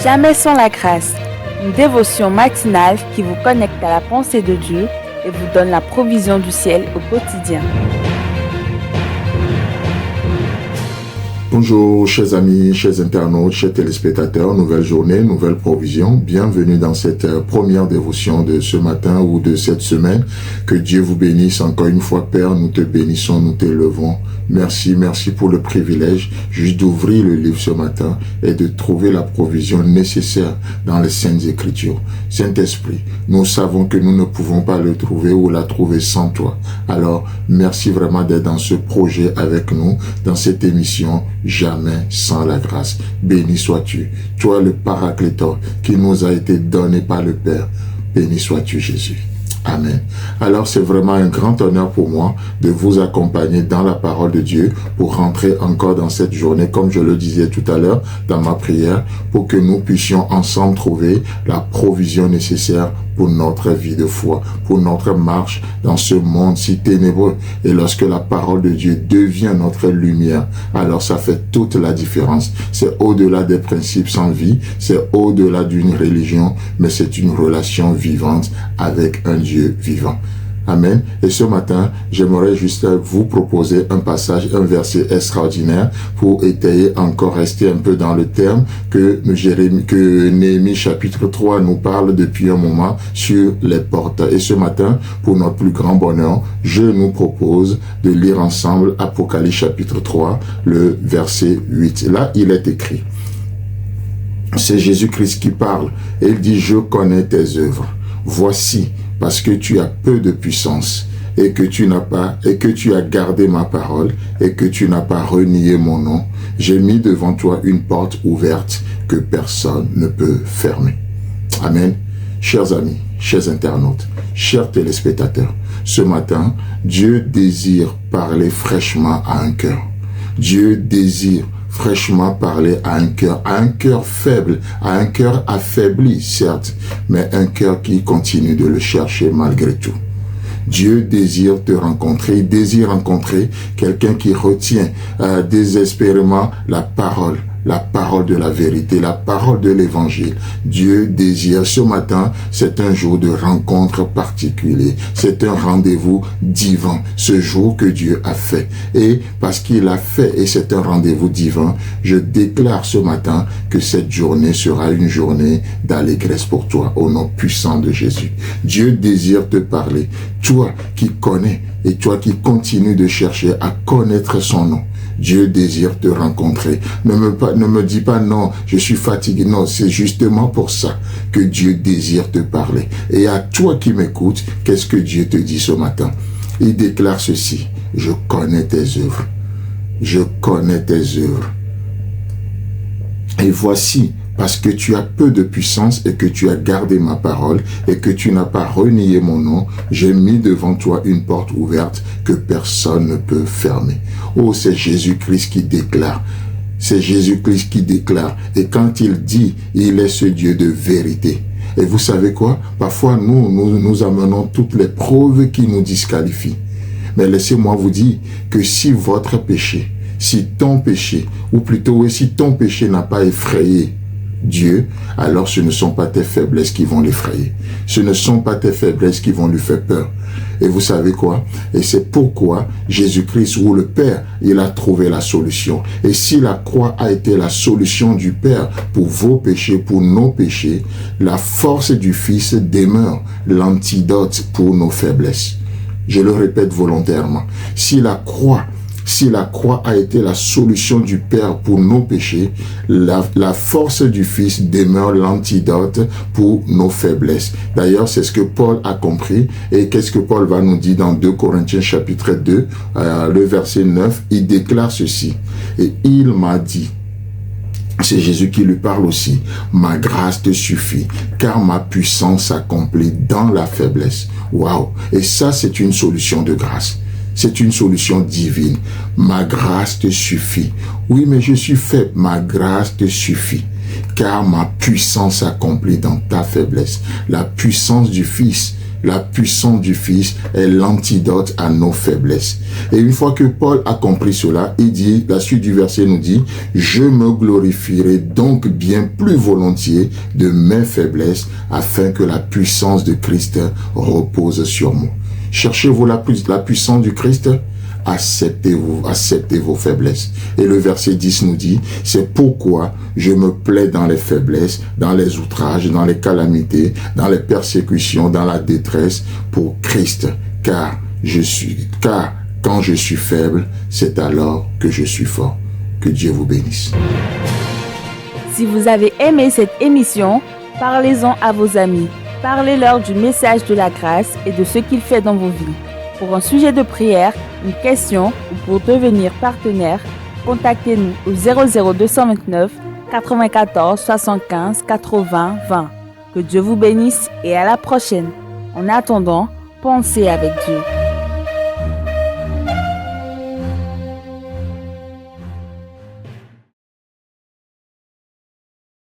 Jamais sans la grâce, une dévotion matinale qui vous connecte à la pensée de Dieu et vous donne la provision du ciel au quotidien. Bonjour chers amis, chers internautes, chers téléspectateurs, nouvelle journée, nouvelle provision. Bienvenue dans cette première dévotion de ce matin ou de cette semaine. Que Dieu vous bénisse encore une fois, Père, nous te bénissons, nous t'élevons. Merci pour le privilège juste d'ouvrir le livre ce matin et de trouver la provision nécessaire dans les Saintes Écritures. Saint-Esprit, nous savons que nous ne pouvons pas le trouver ou la trouver sans toi. Alors, merci vraiment d'être dans ce projet avec nous, dans cette émission Jamais sans la grâce. Béni sois-tu, toi le Paraclétor qui nous a été donné par le Père. Béni sois-tu Jésus. Amen. Alors c'est vraiment un grand honneur pour moi de vous accompagner dans la parole de Dieu pour rentrer encore dans cette journée, comme je le disais tout à l'heure dans ma prière, pour que nous puissions ensemble trouver la provision nécessaire pour notre vie de foi, pour notre marche dans ce monde si ténébreux. Et lorsque la parole de Dieu devient notre lumière, alors ça fait toute la différence. C'est au-delà des principes sans vie, c'est au-delà d'une religion, mais c'est une relation vivante avec un Dieu vivant. Amen. Et ce matin, j'aimerais juste vous proposer un passage, un verset extraordinaire pour étayer encore, rester un peu dans le terme que Néhémie chapitre 3 nous parle depuis un moment sur les portes. Et ce matin, pour notre plus grand bonheur, je nous propose de lire ensemble Apocalypse chapitre 3, le verset 8. Là, il est écrit. C'est Jésus-Christ qui parle et il dit « Je connais tes œuvres. Voici, parce que tu as peu de puissance et que tu as gardé ma parole et que tu n'as pas renié mon nom, j'ai mis devant toi une porte ouverte que personne ne peut fermer. » Amen. Chers amis, chers internautes, chers téléspectateurs, ce matin, Dieu désire parler fraîchement à un cœur. Dieu désire fraîchement parler à un cœur faible, à un cœur affaibli, certes, mais un cœur qui continue de le chercher malgré tout. Dieu désire te rencontrer, il désire rencontrer quelqu'un qui retient désespérément la parole de la vérité, la parole de l'évangile. Dieu désire. Ce matin, c'est un jour de rencontre particulier. C'est un rendez-vous divin, ce jour que Dieu a fait. Et parce qu'il a fait, et c'est un rendez-vous divin, je déclare ce matin que cette journée sera une journée d'allégresse pour toi, au nom puissant de Jésus. Dieu désire te parler. Toi qui connais et toi qui continues de chercher à connaître son nom. Dieu désire te rencontrer. Ne me dis pas non, je suis fatigué. Non, c'est justement pour ça que Dieu désire te parler. Et à toi qui m'écoutes, qu'est-ce que Dieu te dit ce matin? Il déclare ceci. Je connais tes œuvres. Je connais tes œuvres. Et voici, parce que tu as peu de puissance et que tu as gardé ma parole et que tu n'as pas renié mon nom, j'ai mis devant toi une porte ouverte que personne ne peut fermer. Oh, c'est Jésus-Christ qui déclare. C'est Jésus-Christ qui déclare. Et quand il dit, il est ce Dieu de vérité. Et vous savez quoi? Parfois, nous amenons toutes les preuves qui nous disqualifient. Mais laissez-moi vous dire que si votre péché, si ton péché, ou plutôt si ton péché n'a pas effrayé Dieu, alors ce ne sont pas tes faiblesses qui vont l'effrayer. Ce ne sont pas tes faiblesses qui vont lui faire peur. Et vous savez quoi? Et c'est pourquoi Jésus-Christ ou le Père, il a trouvé la solution. Et si la croix a été la solution du Père pour vos péchés, pour nos péchés, la force du Fils demeure l'antidote pour nos faiblesses. Je le répète volontairement. Si la croix a été la solution du Père pour nos péchés, la force du Fils demeure l'antidote pour nos faiblesses. D'ailleurs, c'est ce que Paul a compris. Et qu'est-ce que Paul va nous dire dans 2 Corinthiens chapitre 2, le verset 9, il déclare ceci. Et il m'a dit, c'est Jésus qui lui parle aussi, ma grâce te suffit, car ma puissance s'accomplit dans la faiblesse. Waouh! Et ça, c'est une solution de grâce. C'est une solution divine. Ma grâce te suffit. Oui, mais je suis faible. Ma grâce te suffit. Car ma puissance s'accomplit dans ta faiblesse. La puissance du Fils la puissance du Fils est l'antidote à nos faiblesses. Et une fois que Paul a compris cela, il dit, la suite du verset nous dit, « Je me glorifierai donc bien plus volontiers de mes faiblesses afin que la puissance de Christ repose sur moi. » Cherchez-vous la puissance du Christ? Acceptez vos faiblesses. Et le verset 10 nous dit, c'est pourquoi je me plais dans les faiblesses, dans les outrages, dans les calamités, dans les persécutions, dans la détresse pour Christ. Car quand je suis faible, c'est alors que je suis fort. Que Dieu vous bénisse. Si vous avez aimé cette émission, parlez-en à vos amis. Parlez-leur du message de la grâce et de ce qu'il fait dans vos vies. Pour un sujet de prière, une question ou pour devenir partenaire, contactez-nous au 00229 94 75 80 20. Que Dieu vous bénisse et à la prochaine. En attendant, pensez avec Dieu.